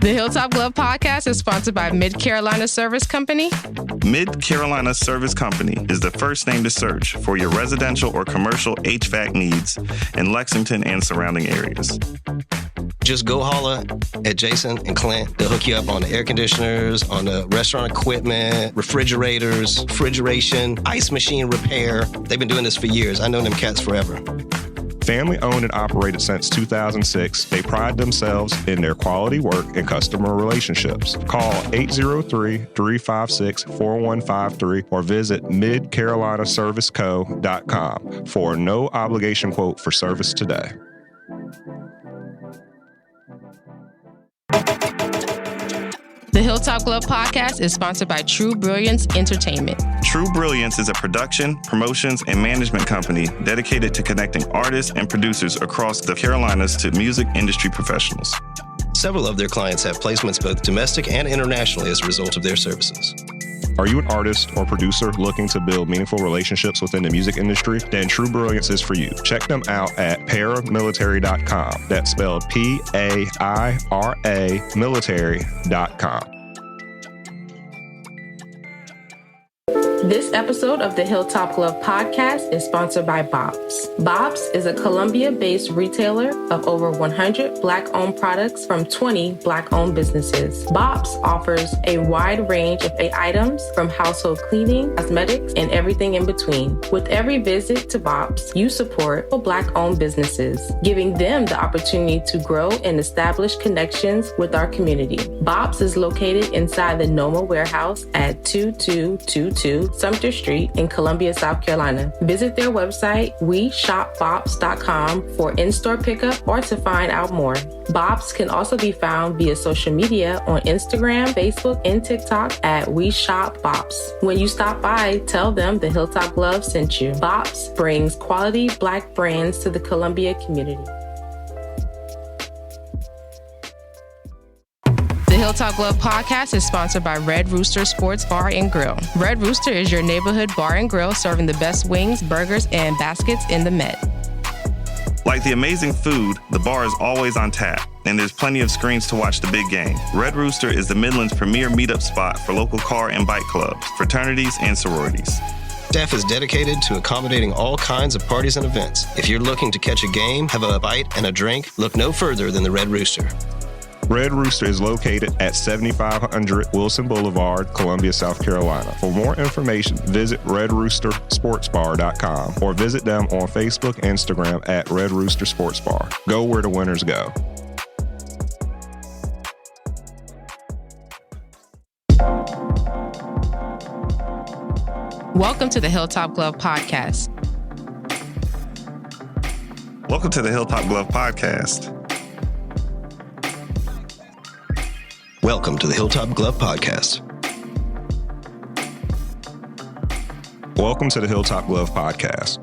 The Hilltop Glove Podcast is sponsored by Mid-Carolina Service Company. Mid-Carolina Service Company is the first name to search for your residential or commercial HVAC needs in Lexington and surrounding areas. Just go holler at Jason and Clint. They'll hook you up on the air conditioners, on the restaurant equipment, refrigerators, refrigeration, ice machine repair. They've been doing this for years. I know them cats forever. Family owned and operated since 2006, they pride themselves in their quality work and customer relationships. Call 803-356-4153 or visit midcarolinaserviceco.com for a no obligation quote for service today. The Hilltop Glove Podcast is sponsored by True Brilliance Entertainment. True Brilliance is a production, promotions, and management company dedicated to connecting artists and producers across the Carolinas to music industry professionals. Several of their clients have placements both domestic and internationally as a result of their services. Are you an artist or producer looking to build meaningful relationships within the music industry? Then True Brilliance is for you. Check them out at paramilitary.com. That's spelled P-A-I-R-A military.com. This episode of the Hilltop Glove Podcast is sponsored by Bob's. Bob's is a Columbia-based retailer of over 100 Black-owned products from 20 Black-owned businesses. Bob's offers a wide range of items from household cleaning, cosmetics, and everything in between. With every visit to Bob's, you support Black-owned businesses, giving them the opportunity to grow and establish connections with our community. Bob's is located inside the Noma warehouse at 2222 Sumter Street in Columbia, South Carolina. Visit their website, weshopbobs.com for in-store pickup or to find out more. Bob's can also be found via social media on Instagram, Facebook, and TikTok at weshopbobs. When you stop by, tell them the Hilltop Glove sent you. Bob's brings quality Black brands to the Columbia community. The Hilltop Glove Podcast is sponsored by Red Rooster Sports Bar and Grill. Red Rooster is your neighborhood bar and grill serving the best wings, burgers, and baskets in the Met. Like the amazing food, the bar is always on tap, and there's plenty of screens to watch the big game. Red Rooster is the Midland's premier meetup spot for local car and bike clubs, fraternities, and sororities. Staff is dedicated to accommodating all kinds of parties and events. If you're looking to catch a game, have a bite, and a drink, look no further than the Red Rooster. Red Rooster is located at 7500 Wilson Boulevard, Columbia, South Carolina. For more information, visit redroostersportsbar.com or visit them on Facebook and Instagram at Red Rooster Sports Bar. Go where the winners go. Welcome to the Hilltop Glove Podcast. Welcome to the Hilltop Glove Podcast. Welcome to the Hilltop Glove Podcast. Welcome to the Hilltop Glove Podcast.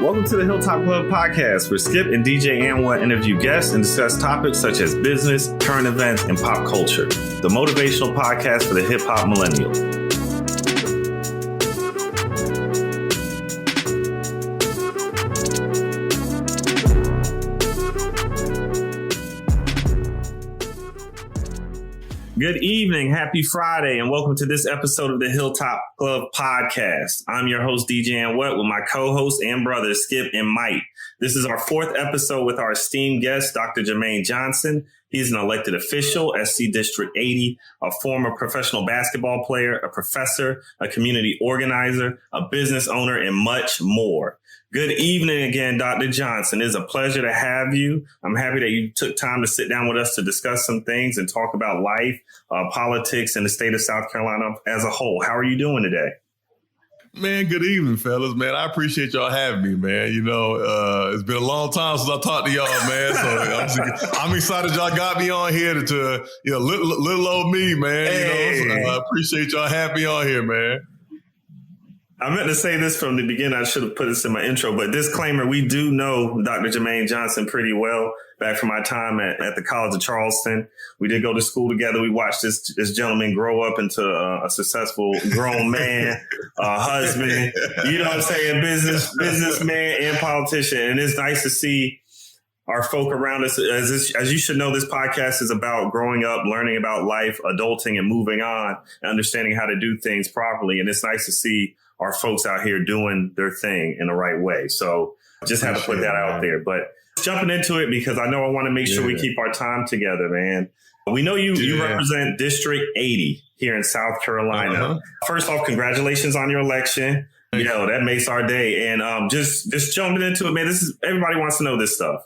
Welcome to the Hilltop Glove Podcast, where Skip and DJ Anwa interview guests and discuss topics such as business, current events, and pop culture. The motivational podcast for the hip-hop millennial. Good evening, happy Friday, and welcome to this episode of the Hilltop Glove Podcast. I'm your host, DJ Anwet, with my co-hosts and brothers, Skip and Mike. This is our fourth episode with our esteemed guest, Dr. Jermaine Johnson. He's an elected official, SC District 80, a former professional basketball player, a professor, a community organizer, a business owner, and much more. Good evening again, Dr. Johnson. It is a pleasure to have you. I'm happy that you took time to sit down with us to discuss some things and talk about life, politics, and the state of South Carolina as a whole. How are you doing today? Man, good evening, fellas, man. I appreciate y'all having me, man. You know, it's been a long time since I talked to y'all, man. So I'm excited y'all got me on here to little old me, man. Hey. You know, so I appreciate y'all having me on here, man. I meant to say this from the beginning. I should have put this in my intro, but disclaimer, we do know Dr. Jermaine Johnson pretty well back from my time at the College of Charleston. We did go to school together. We watched this gentleman grow up into a successful grown man, husband, you know what I'm saying, businessman and politician. And it's nice to see our folk around us. As you should know, this podcast is about growing up, learning about life, adulting, and moving on, and understanding how to do things properly. And it's nice to see our folks out here doing their thing in the right way. So just had to put that out there. But jumping into it, because I know I want to make sure we keep our time together, man. We know you represent District 80 here in South Carolina. First off, congratulations on your election. You know, that makes our day. And just jumping into it, man, everybody wants to know this stuff.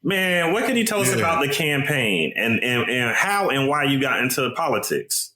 Man, what can you tell us about the campaign and how and why you got into politics?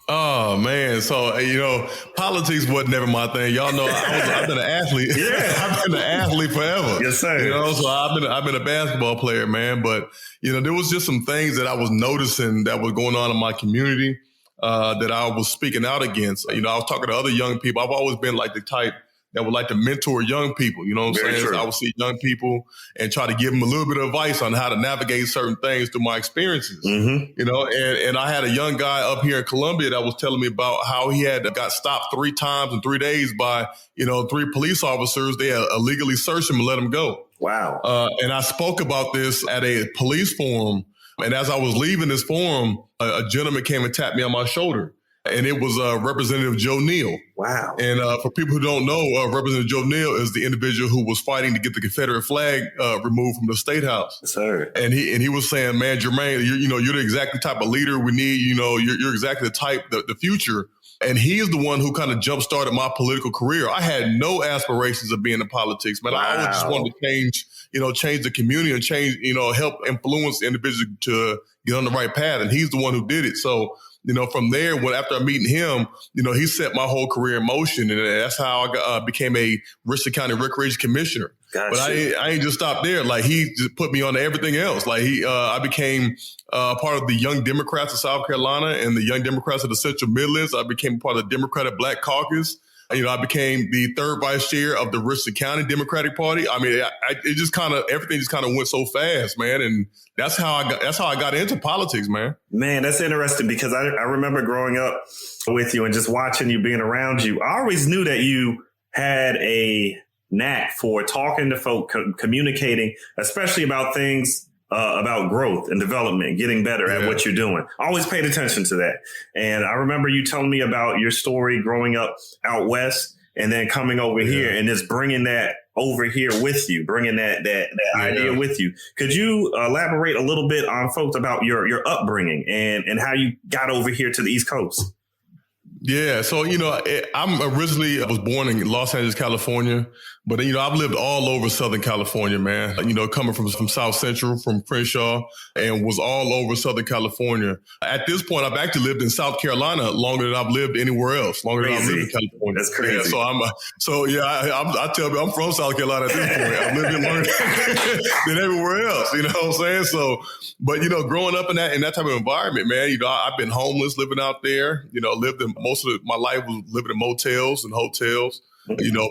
Oh man, so you know, politics was never my thing. Y'all know I've been an athlete. I've been an athlete forever. Yes, sir. You know, so I've been a basketball player, man. But you know, there was just some things that I was noticing that was going on in my community that I was speaking out against. You know, I was talking to other young people. I've always been like the type that would like to mentor young people. You know what I'm saying? So I would see young people and try to give them a little bit of advice on how to navigate certain things through my experiences. You know, and I had a young guy up here in Columbia that was telling me about how he had got stopped 3 times in 3 days by, 3 police officers. They had illegally searched him and let him go. Wow. And I spoke about this at a police forum. And as I was leaving this forum, a gentleman came and tapped me on my shoulder. And it was Representative Joe Neal. Wow. And for people who don't know, Representative Joe Neal is the individual who was fighting to get the Confederate flag removed from the State House. Yes, sir. And he was saying, man, Jermaine, you're the exact type of leader we need. You know, you're exactly the type, the future. And he is the one who kind of jump-started my political career. I had no aspirations of being in politics, man. Wow. I always just wanted to change the community and help influence the individual to get on the right path. And he's the one who did it. So, from there, after meeting him, he set my whole career in motion. And that's how I became a Richland County Recreation Commissioner. Gotcha. But I ain't just stopped there. Like, he just put me on to everything else. Like, I became part of the Young Democrats of South Carolina and the Young Democrats of the Central Midlands. I became part of the Democratic Black Caucus. I became the 3rd vice chair of the Richland County Democratic Party. I mean, everything just kind of went so fast, man. And that's how I got into politics, man. Man, that's interesting because I remember growing up with you and just watching you, being around you. I always knew that you had a knack for talking to folk, communicating, especially about things about growth and development, getting better at what you're doing. I always paid attention to that. And I remember you telling me about your story growing up out west and then coming over here and just bringing that over here with you, bringing that idea with you. Could you elaborate a little bit on folks about your upbringing and how you got over here to the East Coast? Yeah. So, I was born in Los Angeles, California, but, I've lived all over Southern California, man, coming from South Central, from Crenshaw, and was all over Southern California. At this point, I've actually lived in South Carolina longer than I've lived anywhere else, longer than I've lived in California. That's crazy. Yeah, I tell you, I'm from South Carolina at this point. I've lived in longer than everywhere else, you know what I'm saying? So, but, growing up in that type of environment, man, I've been homeless living out there, lived in most of my life was living in motels and hotels.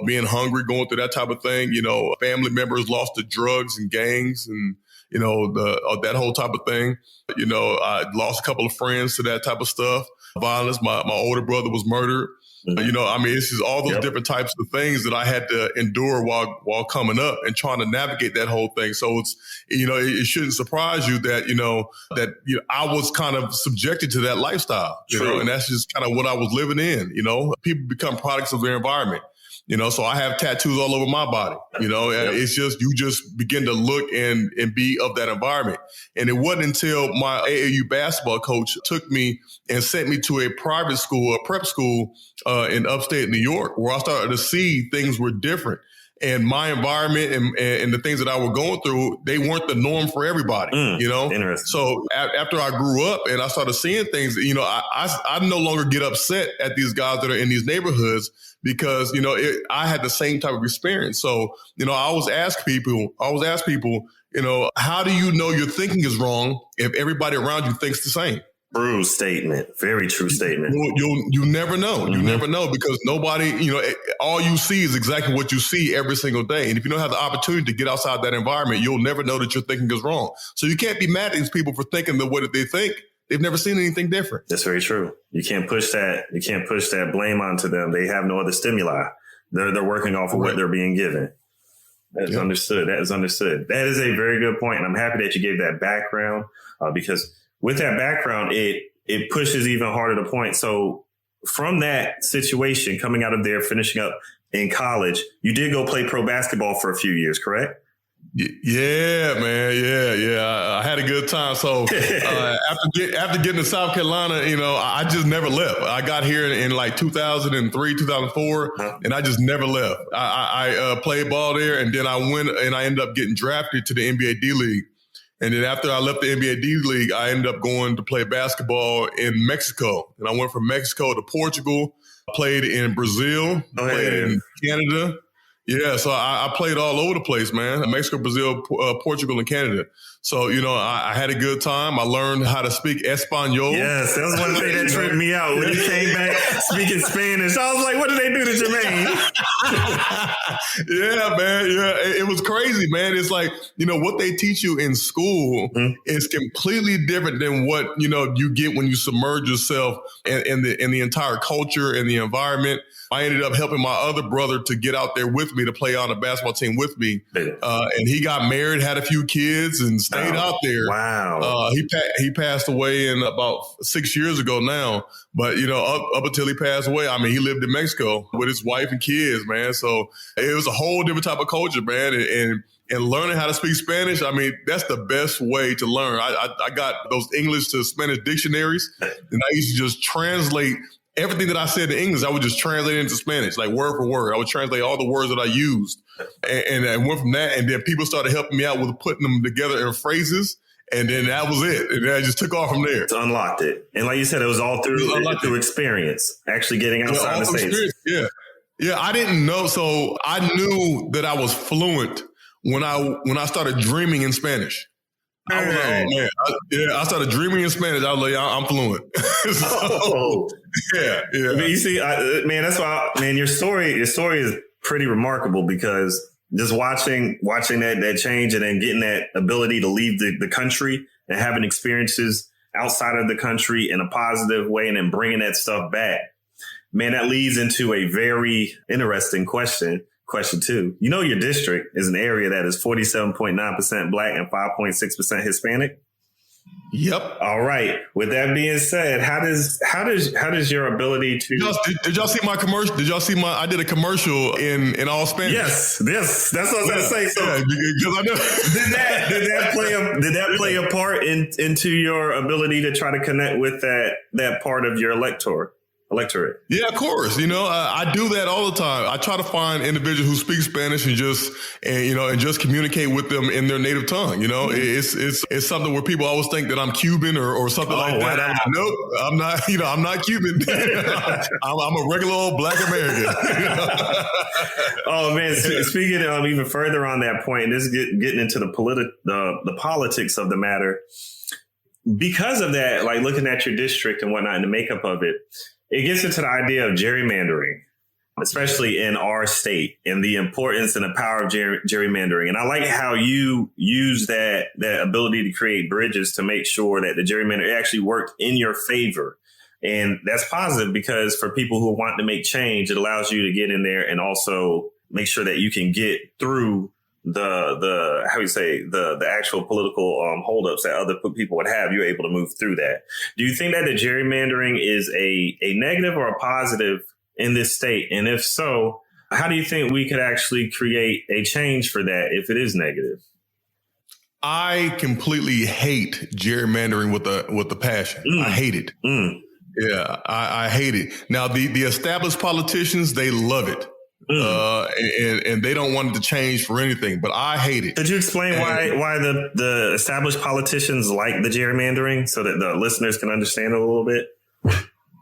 Being hungry, going through that type of thing, family members lost to drugs and gangs and, that whole type of thing. I lost a couple of friends to that type of stuff. Violence. My older brother was murdered. It's just all those different types of things that I had to endure while coming up and trying to navigate that whole thing. So it's, it shouldn't surprise you that I was kind of subjected to that lifestyle, and that's just kind of what I was living in. People become products of their environment. So I have tattoos all over my body, it's just, you just begin to look and be of that environment. And it wasn't until my AAU basketball coach took me and sent me to a private school, a prep school in upstate New York, where I started to see things were different. And my environment and the things that I was going through, they weren't the norm for everybody, Interesting. So after I grew up and I started seeing things, I no longer get upset at these guys that are in these neighborhoods because, I had the same type of experience. So, I always ask people, how do you know your thinking is wrong if everybody around you thinks the same? True statement. Very true statement. You never know. You never know because nobody, all you see is exactly what you see every single day. And if you don't have the opportunity to get outside that environment, you'll never know that your thinking is wrong. So you can't be mad at these people for thinking the way that they think. They've never seen anything different. That's very true. You can't push that. You can't push that blame onto them. They have no other stimuli. They're working off of what they're being given. That is understood. That is understood. That is a very good point. And I'm happy that you gave that background because with that background, it pushes even harder to point. So from that situation, coming out of there, finishing up in college, you did go play pro basketball for a few years, correct? Yeah, man. Yeah. I had a good time. So after getting to South Carolina, I just never left. I got here in like 2003, 2004, and I just never left. I played ball there, and then I went and I ended up getting drafted to the NBA D League. And then after I left the NBA D League, I ended up going to play basketball in Mexico. And I went from Mexico to Portugal, played in Brazil, played in Canada. Yeah, so I played all over the place, man. Mexico, Brazil, Portugal, and Canada. So, I had a good time. I learned how to speak Espanol. Yes, that was one thing that tripped me out. When he came back speaking Spanish, I was like, what did they do to Jermaine? Yeah, man. Yeah, it was crazy, man. It's like, what they teach you in school is completely different than what, you get when you submerge yourself in the entire culture and the environment. I ended up helping my other brother to get out there with me to play on the basketball team with me. And he got married, had a few kids, and stayed out there. Wow. He passed away in about 6 years ago now. But, up until he passed away, he lived in Mexico with his wife and kids, man. So it was a whole different type of culture, man. And learning how to speak Spanish, that's the best way to learn. I got those English to Spanish dictionaries, and I used to just translate everything that I said in English. I would just translate it into Spanish, like word for word. I would translate all the words that I used. And I went from that, and then people started helping me out with putting them together in phrases. And then that was it. And then I just took off from there. It's unlocked it. And like you said, it was all through experience, actually getting outside the States. Yeah, I didn't know. So I knew that I was fluent when I started dreaming in Spanish. I was like, oh man, I started dreaming in Spanish. I was like, I'm fluent. Yeah. But you see, man, that's why, man, your story is pretty remarkable because just watching that change and then getting that ability to leave the country and having experiences outside of the country in a positive way and then bringing that stuff back, man, that leads into a very interesting question. Question 2, your district is an area that is 47.9% Black and 5.6% Hispanic. Yep. All right. With that being said, how does your ability to did y'all see my commercial? Did y'all see I did a commercial in all Spanish? Yes. That's what I was going to say. So because I know did that play a part into your ability to try to connect with that part of your electorate? Yeah, of course. I do that all the time. I try to find individuals who speak Spanish and just communicate with them in their native tongue. It's something where people always think that I'm Cuban or something like that. Wow. Nope, I'm not. I'm not Cuban. I'm a regular old Black American. Oh man! Speaking even further on that point, this is getting into the politics of the matter. Because of that, like looking at your district and whatnot and the makeup of it. It gets into the idea of gerrymandering, especially in our state, and the importance and the power of gerrymandering. And I like how you use that ability to create bridges to make sure that the gerrymander actually worked in your favor. And that's positive because for people who want to make change, it allows you to get in there and also make sure that you can get through the actual political holdups that other people would have. You're able to move through that. Do you think that the gerrymandering is a negative or a positive in this state? And if so, how do you think we could actually create a change for that if it is negative? I completely hate gerrymandering with a passion. I hate it. Yeah, I hate it. Now, the established politicians, they love it. And they don't want it to change for anything, but I hate it. Could you explain why the established politicians like the gerrymandering so that the listeners can understand it a little bit?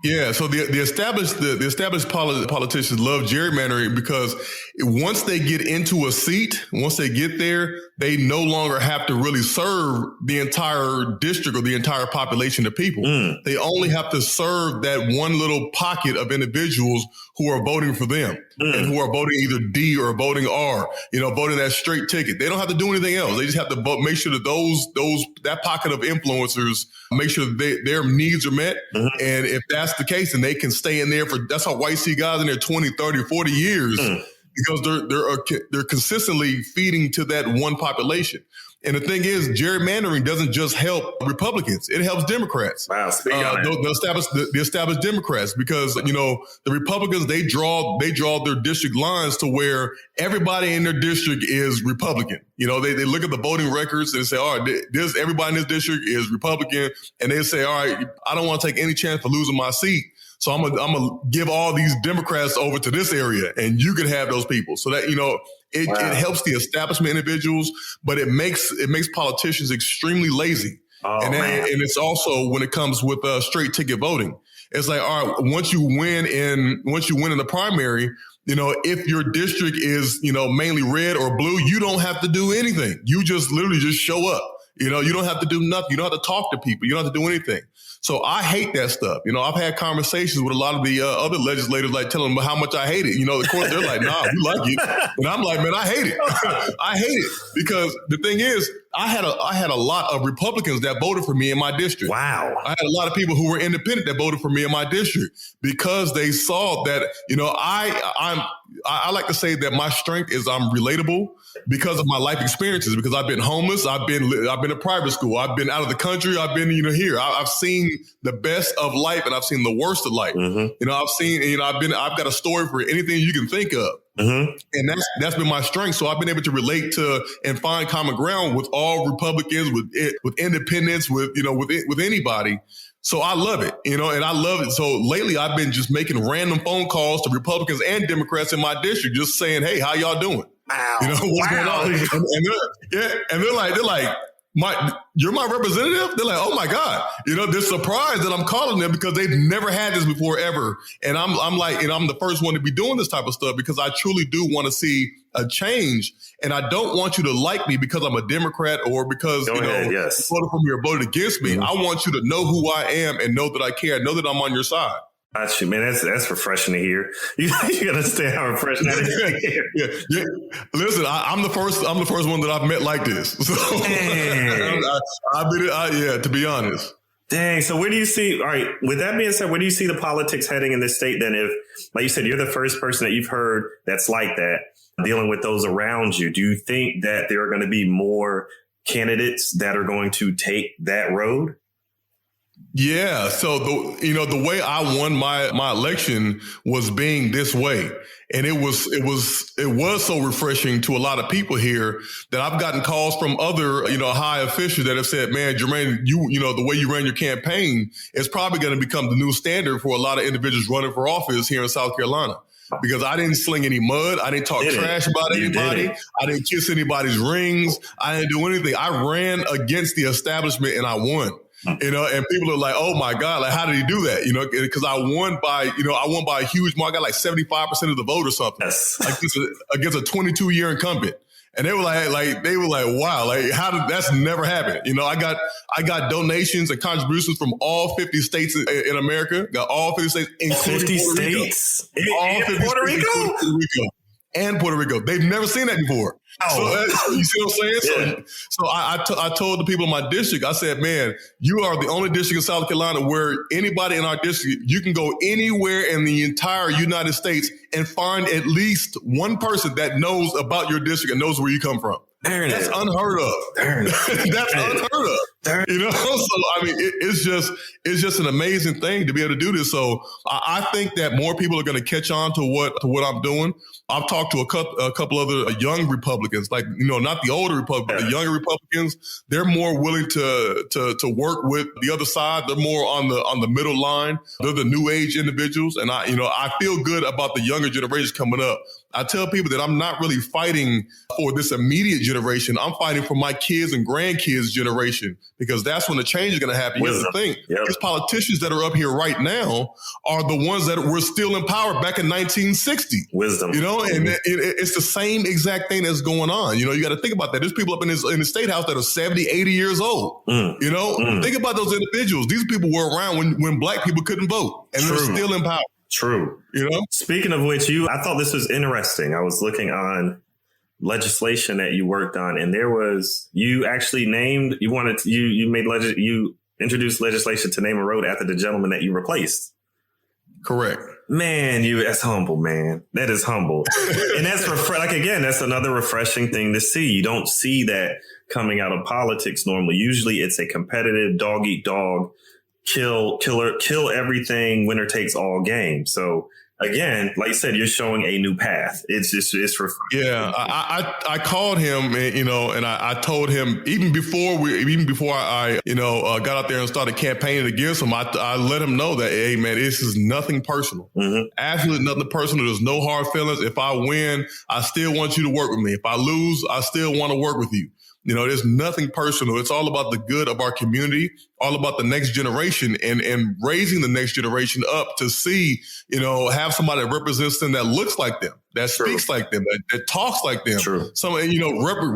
Yeah, so the established politicians love gerrymandering because once they get into a seat, once they get there, they no longer have to really serve the entire district or the entire population of people. They only have to serve that one little pocket of individuals who are voting for them and who are voting either D or voting R, voting that straight ticket. They don't have to do anything else. They just have to vote, make sure that that pocket of influencers, make sure that their needs are met. And if that's the case, then they can stay in there that's how white see guys in there 20, 30, 40 years because they're consistently feeding to that one population. And the thing is, gerrymandering doesn't just help Republicans; it helps Democrats. Wow, the established Democrats, because the Republicans they draw their district lines to where everybody in their district is Republican. They look at the voting records and say, all right, everybody in this district is Republican, and they say, all right, I don't want to take any chance for losing my seat. So I'm gonna give all these Democrats over to this area, and you can have those people. So that it helps the establishment individuals, but it makes politicians extremely lazy. And it's also when it comes with straight ticket voting. It's like, all right, once you win in the primary, if your district is mainly red or blue, you don't have to do anything. You just literally just show up. You don't have to do nothing. You don't have to talk to people. You don't have to do anything. So I hate that stuff. I've had conversations with a lot of the other legislators, like telling them how much I hate it. Of course, they're like, nah, we like it. And I'm like, man, I hate it. I hate it because the thing is, I had a lot of Republicans that voted for me in my district. Wow. I had a lot of people who were independent that voted for me in my district because they saw that, I like to say that my strength is I'm relatable because of my life experiences, because I've been homeless. I've been in private school. I've been out of the country. I've been, here. I've seen the best of life and I've seen the worst of life. I've seen, I've got a story for anything you can think of. And that's been my strength. So I've been able to relate to and find common ground with all Republicans, with independents, with anybody. So I love it, and I love it. So lately I've been just making random phone calls to Republicans and Democrats in my district, just saying, hey, how y'all doing? Wow. What's going on? And they're like, you're my representative? They're like, oh my God. They're surprised that I'm calling them because they've never had this before ever. And I'm like, I'm the first one to be doing this type of stuff because I truly do want to see a change. And I don't want you to like me because I'm a Democrat or because, you voted for me or voted against me. I want you to know who I am and know that I care, know that I'm on your side. Got you, man. That's refreshing to hear. You understand how refreshing that is. Yeah. Listen, I'm the first one that I've met like this. So to be honest. Dang. So where do you see, all right, with that being said, where do you see the politics heading in this state then? If, like you said, you're the first person that you've heard that's like that, dealing with those around you, do you think that there are going to be more candidates that are going to take that road? Yeah. So the way I won my election was being this way. And it was so refreshing to a lot of people here that I've gotten calls from other, high officials that have said, man, Jermaine, the way you ran your campaign is probably going to become the new standard for a lot of individuals running for office here in South Carolina. Because I didn't sling any mud. I didn't talk trash about anybody. I didn't kiss anybody's rings. I didn't do anything. I ran against the establishment and I won. And people are like, oh my God, like, how did he do that? Because I won by a huge mark. I got like 75% of the vote or something. Yes. Against a 22-year incumbent. And they were like, wow, like that's never happened. I got donations and contributions from all 50 states in America. Got all 50 states, including 50 Puerto states? Rico. Puerto Rico? And Puerto Rico. They've never seen that before. Oh. So you see what I'm saying? Yeah. So I told the people in my district, I said, man, you are the only district in South Carolina where anybody in our district, you can go anywhere in the entire United States and find at least one person that knows about your district and knows where you come from. That's unheard of. That's unheard of. So I mean, it's just an amazing thing to be able to do this. So I think that more people are going to catch on to what I'm doing. I've talked to a couple other young Republicans, like not the older Republicans, the younger Republicans. They're more willing to work with the other side. They're more on the middle line. They're the new age individuals, and I feel good about the younger generation coming up. I tell people that I'm not really fighting for this immediate generation. I'm fighting for my kids and grandkids generation, because that's when the change is going to happen. You have to think, these politicians that are up here right now are the ones that were still in power back in 1960. Wisdom. And it's the same exact thing that's going on. You got to think about that. There's people up in the state house that are 70, 80 years old. Think about those individuals. These people were around when black people couldn't vote, and they're still in power. True. Speaking of which, I thought this was interesting. I was looking on legislation that you worked on, and you introduced legislation to name a road after the gentleman that you replaced. Correct. Man, that's humble, man. That is humble. And that's that's another refreshing thing to see. You don't see that coming out of politics normally. Usually it's a competitive dog eat dog, kill everything, winner takes all game. So again, like you said, you're showing a new path. It's refreshing. Yeah, I called him, and I told him even before I got out there and started campaigning against him, I let him know that, hey man, this is nothing personal. Absolutely nothing personal. There's no hard feelings. If I win, I still want you to work with me. If I lose, I still want to work with you. There's nothing personal. It's all about the good of our community, all about the next generation and raising the next generation up to see, have somebody that represents them, that looks like them, that speaks like them, that talks like them.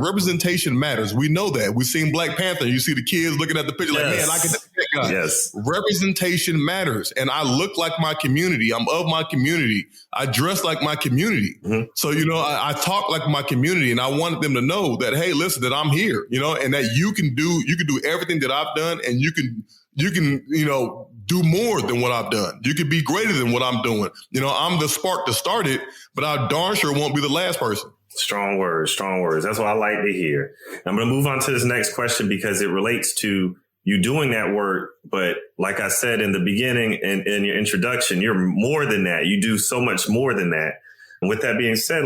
Representation matters. We know that. We've seen Black Panther. You see the kids looking at the picture like, man, I can do that guy. Yes. Representation matters. And I look like my community. I'm of my community. I dress like my community. So, I talk like my community, and I wanted them to know that, hey, listen, that I'm here, and that you can do everything that I've done, and you can, do more than what I've done. You could be greater than what I'm doing. I'm the spark to start it, but I darn sure won't be the last person. Strong words. That's what I like to hear. I'm going to move on to this next question because it relates to you doing that work. But like I said in the beginning and in your introduction, you're more than that. You do so much more than that. And with that being said,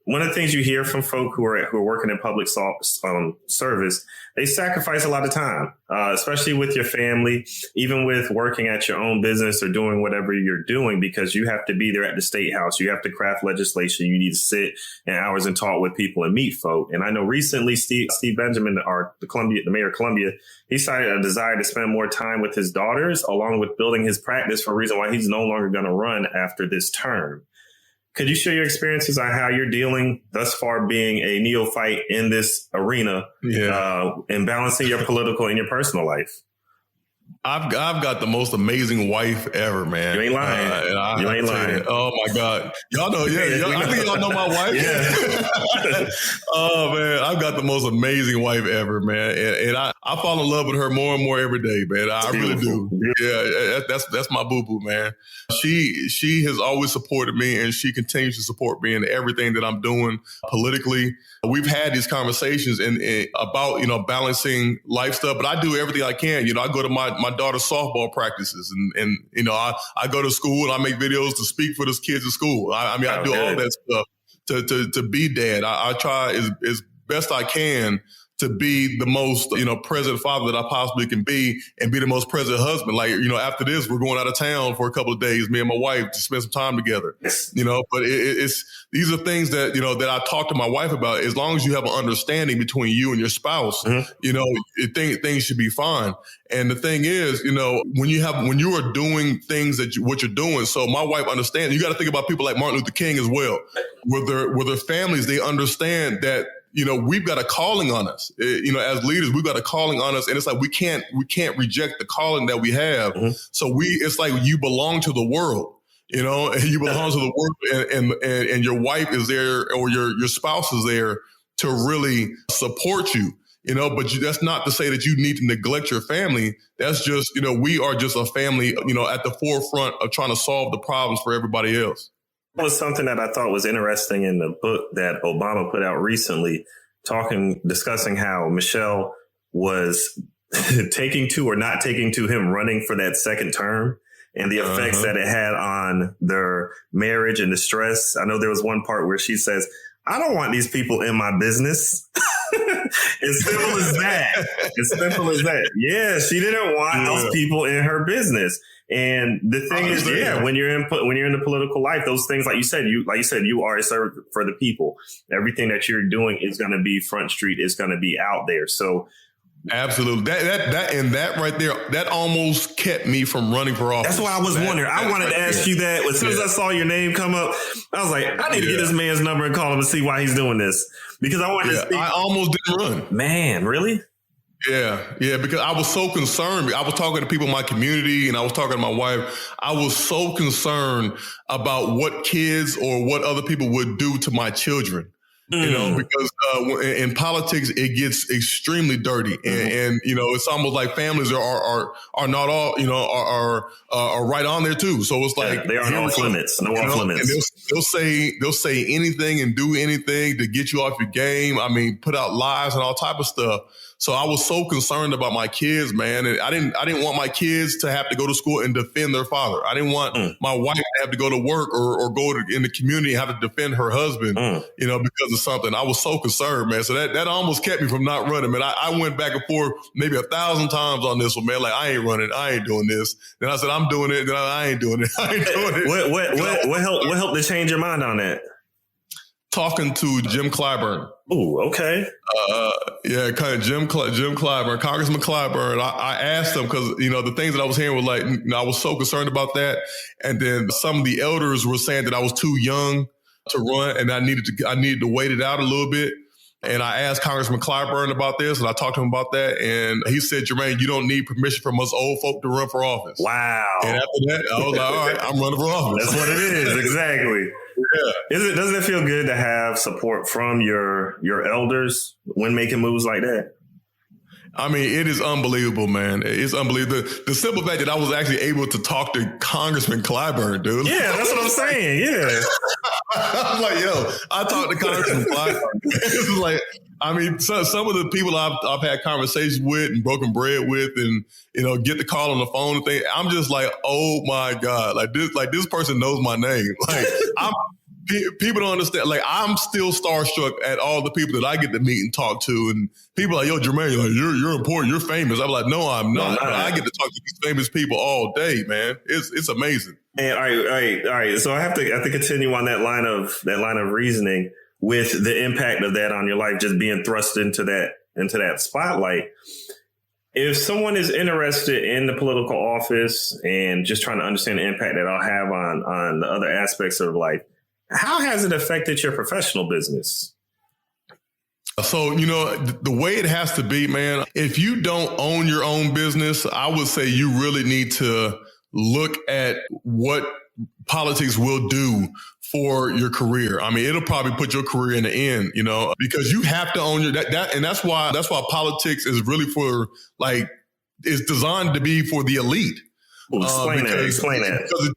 one of the things you hear from folk who are working in public service, they sacrifice a lot of time, especially with your family, even with working at your own business or doing whatever you're doing, because you have to be there at the state house. You have to craft legislation. You need to sit in hours and talk with people and meet folk. And I know recently Steve Benjamin, the mayor of Columbia, he cited a desire to spend more time with his daughters, along with building his practice, for a reason why he's no longer going to run after this term. Could you share your experiences on how you're dealing thus far being a neophyte in this arena and balancing your political and your personal life? I've got the most amazing wife ever, man. You ain't lying. You ain't lying. Oh my God. Y'all know, I think y'all know my wife. Yeah. Oh man, I've got the most amazing wife ever, man. And I fall in love with her more and more every day, man. I really do. Yeah, that's my boo-boo, man. She has always supported me, and she continues to support me in everything that I'm doing politically. We've had these conversations about, balancing life stuff, but I do everything I can. I go to my daughter's softball practices and I go to school and I make videos to speak for those kids at school. I do all that stuff to be dad. I try as best I can to be the most, present father that I possibly can be, and be the most present husband. After this, we're going out of town for a couple of days, me and my wife, to spend some time together, but these are things that, that I talk to my wife about. As long as you have an understanding between you and your spouse, things should be fine. And the thing is, when you are doing things what you're doing, so my wife understands. You got to think about people like Martin Luther King as well, with their families. They understand that, we've got a calling on us. As leaders, we've got a calling on us, and it's like we can't reject the calling that we have. So it's like you belong to the world. And you belong to the world, and your wife is there, or your spouse is there to really support you. But that's not to say that you need to neglect your family. That's just, we are just a family, at the forefront of trying to solve the problems for everybody else. That was something that I thought was interesting in the book that Obama put out recently, discussing how Michelle was taking to or not taking to him running for that second term, and the effects that it had on their marriage and the stress. I know there was one part where she says, I don't want these people in my business. As simple as that. As simple as that. Yeah, she didn't want those people in her business. And the thing is, when you're in the political life, those things, like you said, you are a servant for the people. Everything that you're doing is going to be front street, is going to be out there. So absolutely, that right there, that almost kept me from running for office. That's why I was wondering. I wanted to ask you that. As soon as I saw your name come up, I was like, I need to get this man's number and call him and see why he's doing this, because I wanted to see. I almost didn't run. Man, really? Yeah, because I was so concerned. I was talking to people in my community and I was talking to my wife. I was so concerned about what kids or what other people would do to my children. You know, because in politics, it gets extremely dirty. And you know, it's almost like families are not all, you know, are right on there too. So it's like, they are off limits. No off limits. And they'll say anything and do anything to get you off your game. I mean, put out lies and all type of stuff. So I was so concerned about my kids, man. And I didn't want my kids to have to go to school and defend their father. I didn't want my wife to have to go to work or go in the community and have to defend her husband, you know, because of something. I was so concerned, man. So that almost kept me from not running, man. I went back and forth maybe 1,000 times on this one, man. Like, I ain't running. I ain't doing this. Then I said, I'm doing it. Then I ain't doing it. I ain't doing it. What helped to change your mind on that? Talking to Jim Clyburn. Oh, okay. Kind of Jim Clyburn, Congressman Clyburn. I asked him because, you know, the things that I was hearing were like, you know, I was so concerned about that. And then some of the elders were saying that I was too young to run and I needed to wait it out a little bit. And I asked Congressman Clyburn about this and I talked to him about that. And he said, Jermaine, you don't need permission from us old folk to run for office. Wow. And after that, I was like, all right, I'm running for office. That's what it is. Exactly. Yeah. Doesn't it feel good to have support from your elders when making moves like that? I mean, it is unbelievable, man. It's unbelievable. The simple fact that I was actually able to talk to Congressman Clyburn, dude. Yeah, that's what I'm saying. Yeah. I'm like, yo, I talked to Congressman Clyburn. It's like, I mean, some of the people I've had conversations with and broken bread with and, you know, get the call on the phone and thing. I'm just like, oh my God, like this person knows my name. Like people don't understand. Like, I'm still starstruck at all the people that I get to meet and talk to. And people are like, yo, Jermaine, like, you're important. You're famous. I'm like, no, I'm not. No, I get to talk to these famous people all day, man. It's amazing. And all right. So I have to continue on that line of reasoning with the impact of that on your life, just being thrust into that spotlight. If someone is interested in the political office and just trying to understand the impact that I'll have on the other aspects of life, how has it affected your professional business? So, you know, the way it has to be, man, if you don't own your own business, I would say you really need to look at what politics will do for your career. I mean, it'll probably put your career in the end, you know, because you have to own and that's why politics is really for, like, it's designed to be for the elite. Well, explain that.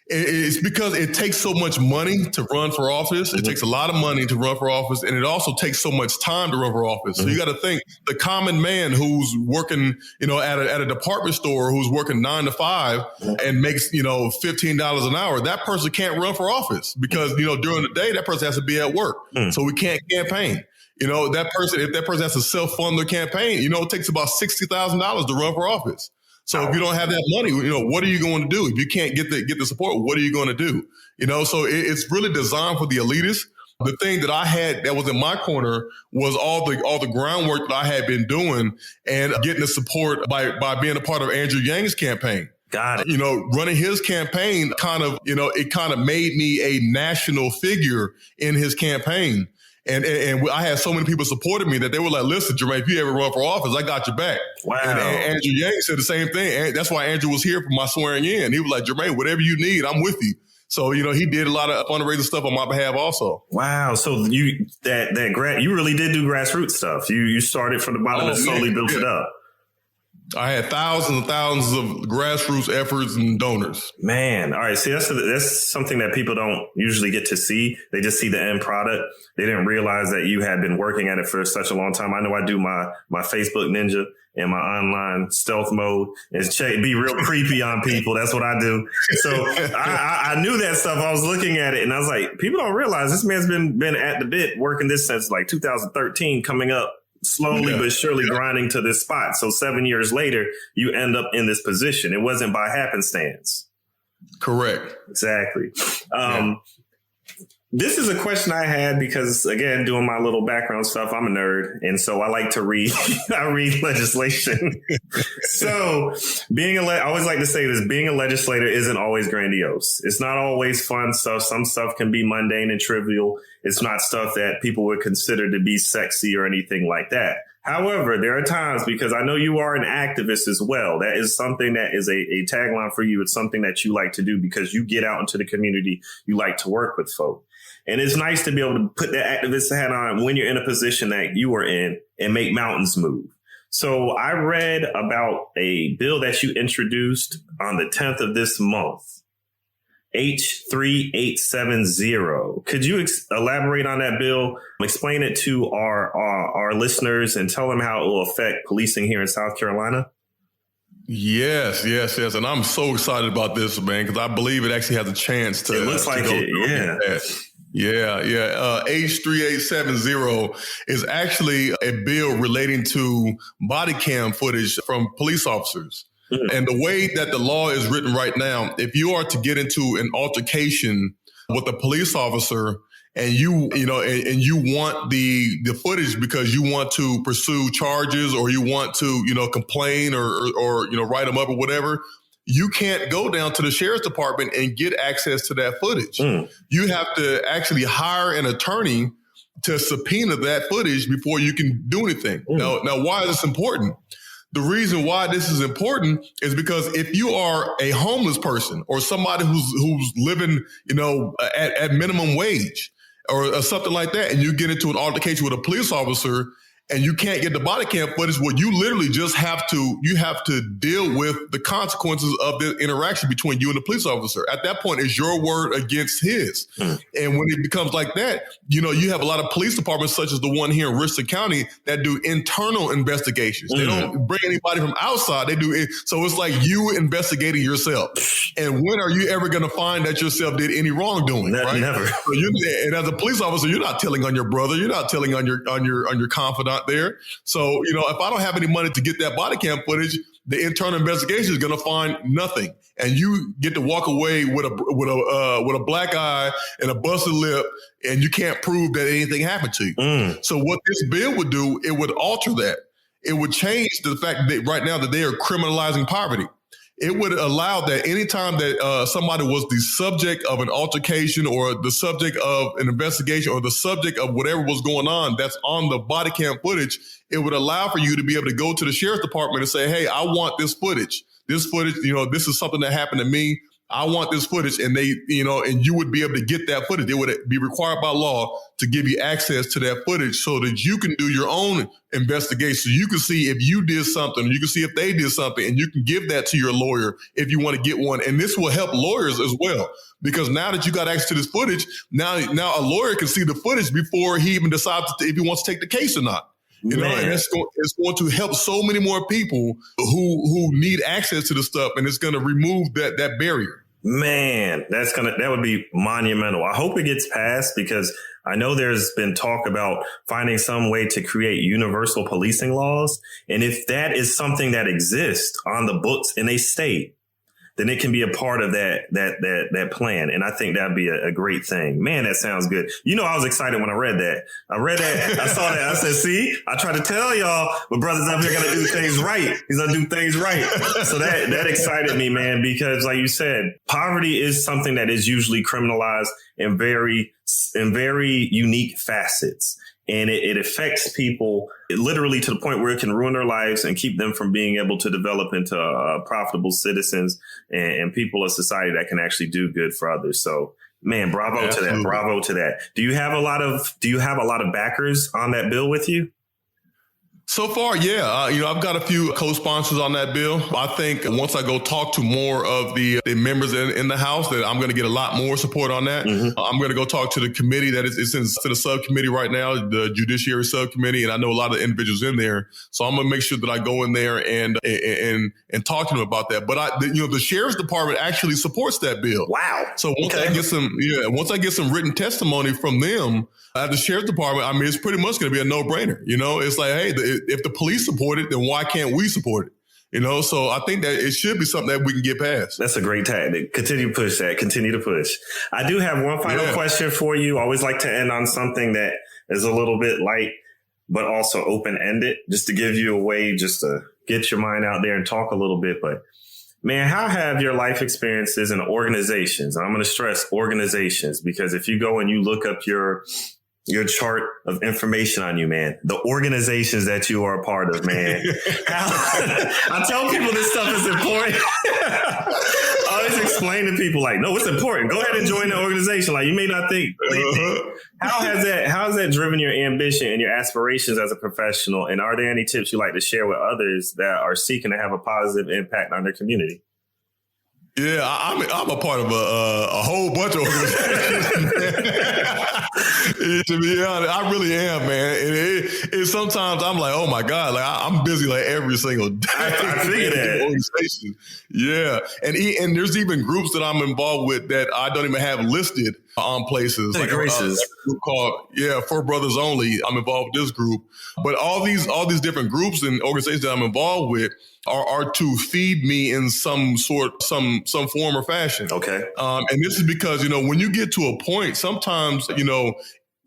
It's because it takes so much money to run for office. It takes a lot of money to run for office, and it also takes so much time to run for office. So you got to think the common man who's working, you know, at a department store, who's working 9 to 5 and makes, you know, $15 an hour. That person can't run for office because, you know, during the day that person has to be at work. So we can't campaign. You know, if that person has to self-fund their campaign, you know, it takes about $60,000 to run for office. So if you don't have that money, you know, what are you going to do? If you can't get the support, what are you going to do? You know, so it's really designed for the elitists. The thing that I had that was in my corner was all the groundwork that I had been doing and getting the support by being a part of Andrew Yang's campaign. Got it. You know, running his campaign kind of made me a national figure in his campaign. And I had so many people supporting me that they were like, listen, Jermaine, if you ever run for office, I got your back. Wow. And Andrew Yang said the same thing. And that's why Andrew was here for my swearing in. He was like, Jermaine, whatever you need, I'm with you. So, you know, he did a lot of fundraising stuff on my behalf also. Wow. So you really did do grassroots stuff. You started from the bottom and slowly built it up. I had thousands and thousands of grassroots efforts and donors. Man, all right. See, that's something that people don't usually get to see. They just see the end product. They didn't realize that you had been working at it for such a long time. I know I do my Facebook Ninja and my online stealth mode and be real creepy on people. That's what I do. So I knew that stuff. I was looking at it and I was like, people don't realize this man's been at the bit working this since like 2013, coming up slowly but surely grinding to this spot. So 7 years later, you end up in this position. It wasn't by happenstance. Correct. Exactly. This is a question I had because, again, doing my little background stuff, I'm a nerd. And so I like to read. I read legislation. So I always like to say this, being a legislator isn't always grandiose. It's not always fun stuff. Some stuff can be mundane and trivial. It's not stuff that people would consider to be sexy or anything like that. However, there are times, because I know you are an activist as well. That is something that is a tagline for you. It's something that you like to do because you get out into the community. You like to work with folk. And it's nice to be able to put that activist hat on when you're in a position that you are in and make mountains move. So I read about a bill that you introduced on the 10th of this month, H3870. Could you elaborate on that bill? Explain it to our listeners and tell them how it will affect policing here in South Carolina. Yes. And I'm so excited about this, man, because I believe it actually has a chance to. It looks like it, yeah. Yeah. H3870 is actually a bill relating to body cam footage from police officers. Mm-hmm. And the way that the law is written right now, if you are to get into an altercation with a police officer and you want the footage because you want to pursue charges or you want to, complain or write them up or whatever, you can't go down to the sheriff's department and get access to that footage. You have to actually hire an attorney to subpoena that footage before you can do anything. Now, why is this important? The reason why this is important is because if you are a homeless person or somebody who's living, at minimum wage or something like that, and you get into an altercation with a police officer and you can't get the body cam footage, well, you literally just have to deal with the consequences of the interaction between you and the police officer. At that point, it's your word against his. And when it becomes like that, you have a lot of police departments, such as the one here in Richland County, that do internal investigations. They don't bring anybody from outside. They do it. So it's like you investigating yourself. And when are you ever going to find that yourself did any wrongdoing? Right? Never. So and as a police officer, you're not telling on your brother. You're not telling on your confidant there. So, if I don't have any money to get that body cam footage, the internal investigation is going to find nothing. And you get to walk away with a black eye and a busted lip, and you can't prove that anything happened to you. So what this bill would do, it would alter that. It would change the fact that right now that they are criminalizing poverty. It would allow that anytime that somebody was the subject of an altercation or the subject of an investigation or the subject of whatever was going on that's on the body cam footage, it would allow for you to be able to go to the sheriff's department and say, hey, I want this footage. This footage, this is something that happened to me. I want this footage. And they, and you would be able to get that footage. It would be required by law to give you access to that footage so that you can do your own investigation. So you can see if you did something, you can see if they did something, and you can give that to your lawyer if you want to get one. And this will help lawyers as well, because now that you got access to this footage, now a lawyer can see the footage before he even decides if he wants to take the case or not. And it's going to help so many more people who need access to the stuff, and it's going to remove that barrier. Man, that would be monumental. I hope it gets passed, because I know there's been talk about finding some way to create universal policing laws. And if that is something that exists on the books in a state, then it can be a part of that plan. And I think that'd be a great thing. Man, that sounds good. I was excited when I read that. I saw that. I said, see, I try to tell y'all, my brother's up here got to do things right. He's going to do things right. So that excited me, man, because like you said, poverty is something that is usually criminalized in very unique facets. And it affects people literally to the point where it can ruin their lives and keep them from being able to develop into profitable citizens and people of society that can actually do good for others. So, man, bravo to that. Bravo to that. Do you have a lot of backers on that bill with you? So far, yeah. I've got a few co-sponsors on that bill. I think once I go talk to more of the members in the House, that I'm going to get a lot more support on that. Mm-hmm. I'm going to go talk to the committee that is in the subcommittee right now, the Judiciary Subcommittee, and I know a lot of individuals in there. So I'm going to make sure that I go in there and talk to them about that. But the Sheriff's Department actually supports that bill. Wow. So once I get some written testimony from them at the Sheriff's Department, I mean, it's pretty much going to be a no-brainer. It's like, hey, if the police support it, then why can't we support it? So I think that it should be something that we can get past. That's a great tactic. Continue to push that. Continue to push. I do have one final question for you. I always like to end on something that is a little bit light, but also open-ended, just to give you a way just to get your mind out there and talk a little bit. But man, how have your life experiences in organizations, and I'm going to stress organizations, because if you go and you look up your chart of information on you, man, the organizations that you are a part of, man. I tell people this stuff is important. I always explain to people like, no, it's important. Go ahead and join the organization. Like, you may not think. How has that driven your ambition and your aspirations as a professional? And are there any tips you like to share with others that are seeking to have a positive impact on their community? Yeah, I'm a part of a whole bunch of organizations. To be honest, I really am, man. And it sometimes I'm like, oh my God, like I'm busy like every single day. I figured that. Organization. Yeah, and there's even groups that I'm involved with that I don't even have listed on places. Like a group called For Brothers Only. I'm involved with this group, but all these different groups and organizations that I'm involved with are to feed me in some form or fashion. Okay. And this is because, when you get to a point, sometimes,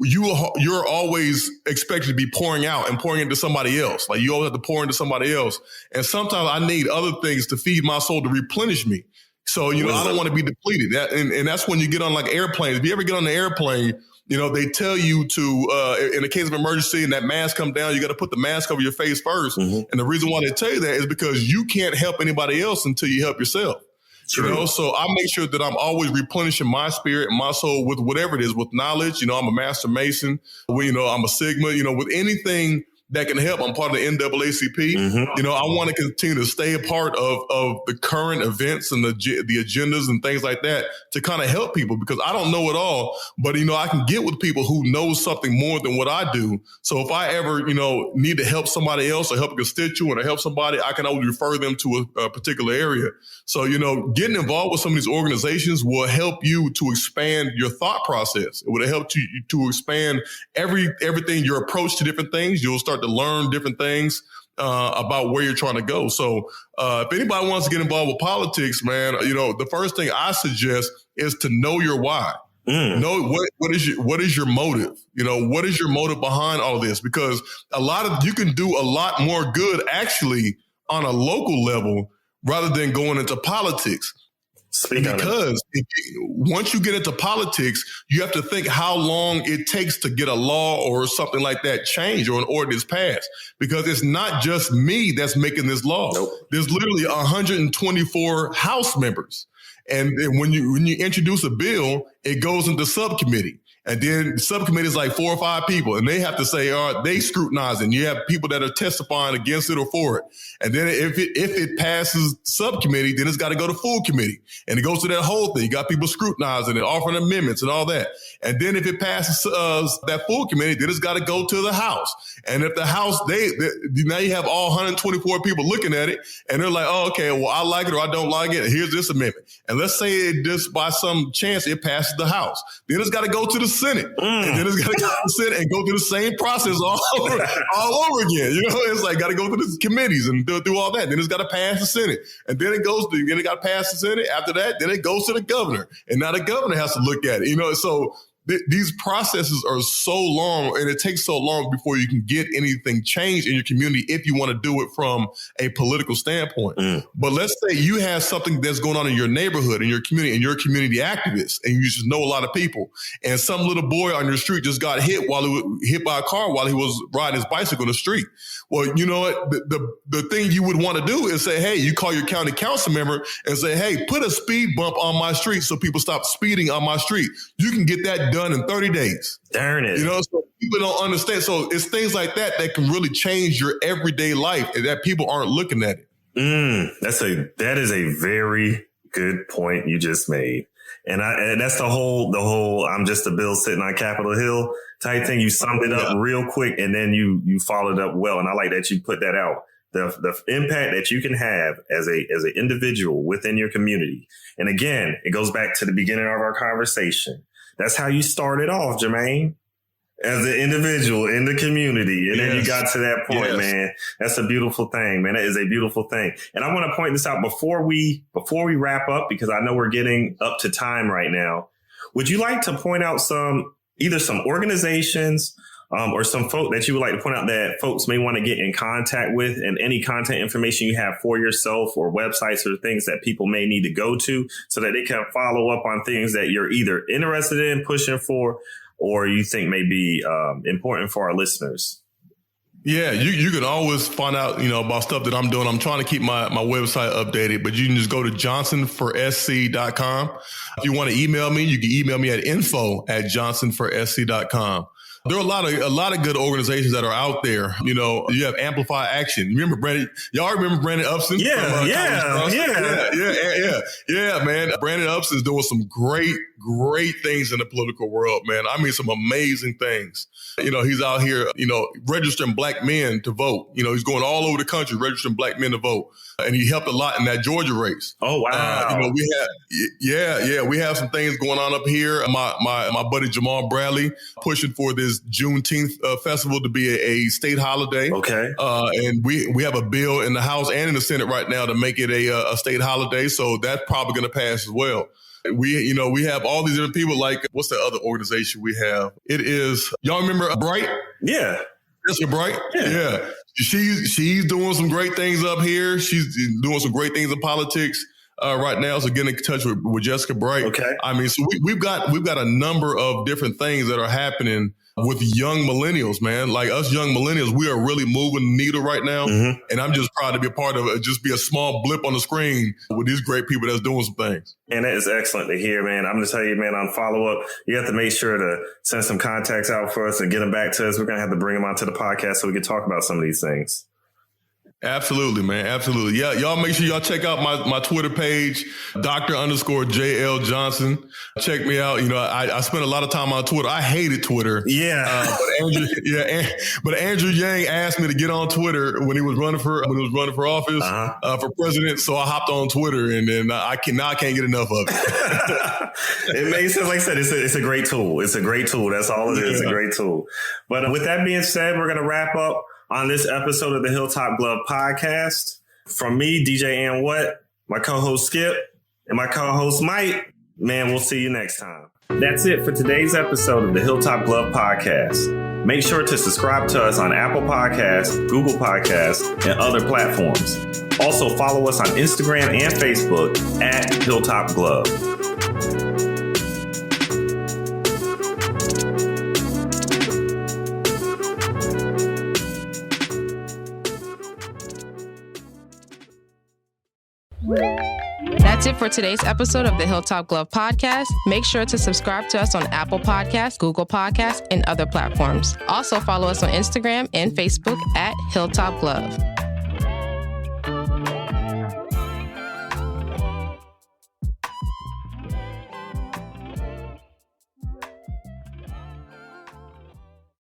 you're always expected to be pouring out and pouring into somebody else. Like you always have to pour into somebody else. And sometimes I need other things to feed my soul, to replenish me. So, I don't want to be depleted. And that's when you get on like airplanes. If you ever get on the airplane, they tell you to, in the case of emergency and that mask come down, you got to put the mask over your face first. Mm-hmm. And the reason why they tell you that is because you can't help anybody else until you help yourself. True. So I make sure that I'm always replenishing my spirit and my soul with whatever it is, with knowledge. I'm a master mason. I'm a Sigma. With anything that can help. I'm part of the NAACP. Mm-hmm. I want to continue to stay a part of the current events and the agendas and things like that to kind of help people, because I don't know it all, but, I can get with people who know something more than what I do. So if I ever, need to help somebody else or help a constituent or help somebody, I can always refer them to a particular area. So, getting involved with some of these organizations will help you to expand your thought process. It would help you to expand everything, your approach to different things. You'll start to learn different things about where you're trying to go. So if anybody wants to get involved with politics, man, the first thing I suggest is to know your why. Know what is your motive? What is your motive behind all this? Because you can do a lot more good actually on a local level rather than going into politics. Because once you get into politics, you have to think how long it takes to get a law or something like that changed or an ordinance passed. Because it's not just me that's making this law. Nope. There's literally 124 House members. And when you introduce a bill, it goes into subcommittee. And then the subcommittee is like 4 or 5 people, and they have to say, they scrutinize it. And you have people that are testifying against it or for it. And then if it passes subcommittee, then it's got to go to full committee. And it goes to that whole thing. You got people scrutinizing it, offering amendments and all that. And then if it passes that full committee, then it's got to go to the House. And if the House, now you have all 124 people looking at it, and they're like, oh, okay, well, I like it or I don't like it. Here's this amendment. And let's say it just by some chance it passes the House. Then it's got to go to the Senate. And then it's got to go to the Senate and go through the same process all over again. It's like got to go through the committees and do all that. Then it's got to pass the Senate. And then it got to pass the Senate. After that, then it goes to the governor. And now the governor has to look at it. So these processes are so long, and it takes so long before you can get anything changed in your community if you want to do it from a political standpoint. But let's say you have something that's going on in your neighborhood, in your community, and you're a community activist, and you just know a lot of people, and some little boy on your street just got hit by a car while he was riding his bicycle in the street. Well, you know what? The thing you would want to do is say, hey, you call your county council member and say, hey, put a speed bump on my street so people stop speeding on my street. You can get that done in 30 days. Darn it. people don't understand. So it's things like that can really change your everyday life, and that people aren't looking at it. That is a very good point you just made. And that's the whole I'm just a bill sitting on Capitol Hill type thing. You summed it up real quick, and then you followed up well. And I like that you put that out. The impact that you can have as an individual within your community. And again, it goes back to the beginning of our conversation. That's how you started off, Jermaine, as an individual in the community. And then you got to that point, man. That's a beautiful thing, man. That is a beautiful thing. And I want to point this out before we wrap up, because I know we're getting up to time right now. Would you like to point out either some organizations or some folk that you would like to point out that folks may want to get in contact with, and any content information you have for yourself or websites or things that people may need to go to so that they can follow up on things that you're either interested in, pushing for, or you think may be important for our listeners? Yeah, you can always find out, about stuff that I'm doing. I'm trying to keep my website updated, but you can just go to johnsonforsc.com. If you want to email me, you can email me at info@johnsonforsc.com. There are a lot of good organizations that are out there. You have Amplify Action. Remember Brandon? Y'all remember Brandon Upson? Yeah, man. Brandon Upson's doing some great things in the political world, man. I mean, some amazing things. He's out here, registering black men to vote. He's going all over the country registering black men to vote. And he helped a lot in that Georgia race. Oh, wow. We have some things going on up here. My buddy Jamal Bradley pushing for this Juneteenth festival to be a state holiday. Okay. And we have a bill in the House and in the Senate right now to make it a state holiday. So that's probably going to pass as well. We have all these different people. Like, what's the other organization we have? It is, y'all remember Bright? Yeah. Jessica Bright? Yeah. She's doing some great things up here. She's doing some great things in politics right now. So get in touch with Jessica Bright. Okay. I mean, so we've got a number of different things that are happening with young millennials, man. Like us young millennials, we are really moving the needle right now. Mm-hmm. And I'm just proud to be a part of it. Just be a small blip on the screen with these great people that's doing some things. And that is excellent to hear, man. I'm going to tell you, man, on follow-up, you have to make sure to send some contacts out for us and get them back to us. We're going to have to bring them onto the podcast so we can talk about some of these things. Absolutely, man. Absolutely. Yeah. Y'all make sure y'all check out my Twitter page, Dr._JL Johnson. Check me out. I spent a lot of time on Twitter. I hated Twitter. Yeah. But Andrew Yang asked me to get on Twitter when he was running for office, for president. So I hopped on Twitter, and then I can't get enough of it. It makes sense. Like I said, it's a great tool. It's a great tool. That's all it is. It's a great tool. But with that being said, we're going to wrap up on this episode of the Hilltop Glove Podcast. From me, DJ Ann What, my co-host Skip, and my co-host Mike, man, we'll see you next time. That's it for today's episode of the Hilltop Glove Podcast. Make sure to subscribe to us on Apple Podcasts, Google Podcasts, and other platforms. Also follow us on Instagram and Facebook at Hilltop Glove. That's it for today's episode of the Hilltop Glove Podcast. Make sure to subscribe to us on Apple Podcasts, Google Podcasts, and other platforms. Also follow us on Instagram and Facebook at Hilltop Glove.